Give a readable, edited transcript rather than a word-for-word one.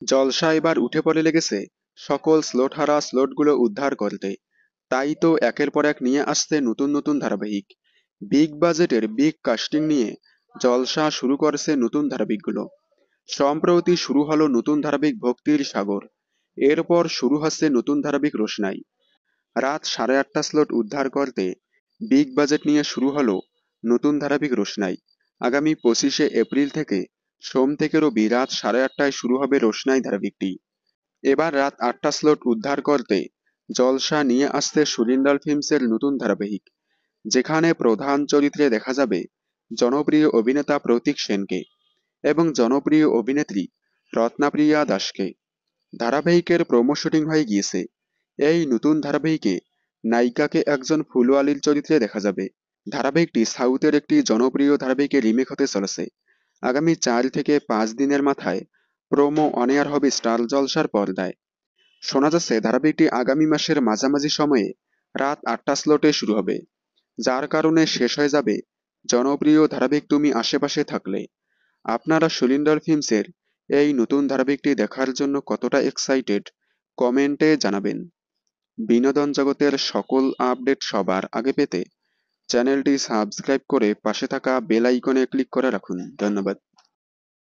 জলসা এবার উঠে পড়ে লেগেছে সকল স্লট হারা স্লটগুলো উদ্ধার করতে। তাই তো একের পর এক নিয়ে আসছে নতুন নতুন ধারাবাহিক। বিগ বাজেটের বিগ কাস্টিং নিয়ে জলসা শুরু করেছে নতুন ধারাবাহিকগুলো। সম্প্রতি শুরু হলো নতুন ধারাবাহিক ভক্তির সাগর। এরপর শুরু হচ্ছে নতুন ধারাবাহিক রোশনাই। রাত 8:30 স্লট উদ্ধার করতে বিগ বাজেট নিয়ে শুরু হলো নতুন ধারাবাহিক রোশনাই। আগামী 25শে এপ্রিল থেকে সোম থেকে রবি রাত 8:30টায় শুরু হবে রোশনাই ধারাবাহিকটি। এবার রাত 8টা স্লট উদ্ধার করতে জলসা নিয়ে আসছে সুরিন্দাল ফিল্মসের নতুন ধারাবাহিক, যেখানে প্রধান চরিত্রে দেখা যাবে জনপ্রিয় অভিনেতা প্রতীক সেনকে এবং জনপ্রিয় অভিনেত্রী রত্নাপ্রিয়া দাসকে। ধারাবাহিকের প্রোমো শুটিং হয়ে গিয়েছে। এই নতুন ধারাবাহিকে নায়িকাকে একজন ফুলওয়ালির চরিত্রে দেখা যাবে। ধারাবাহিকটি সাউথের একটি জনপ্রিয় ধারাবাহিকে রিমেক হতে চলেছে। আগামী 4 থেকে 5 দিনের মাথায় প্রোমো অন এয়ার হবে স্টার জলসার পর্দায়। শোনা যাচ্ছে ধারাবাহিকটি আগামী মাসের মাঝামাঝি সময়ে রাত 8টা স্লটে শুরু হবে, যার কারণে শেষ হয়ে যাবে জনপ্রিয় ধারাবাহিক তুমি আশেপাশে থাকলে। আপনারা সুরিন্দাল ফিল্মসের এই নতুন ধারাবাহিকটি দেখার জন্য কতটা এক্সাইটেড কমেন্টে জানাবেন। বিনোদন জগতের সকল আপডেট সবার আগে পেতে চ্যানেলটি সাবস্ক্রাইব করে পাশে থাকা বেল আইকনে ক্লিক করে রাখুন। ধন্যবাদ।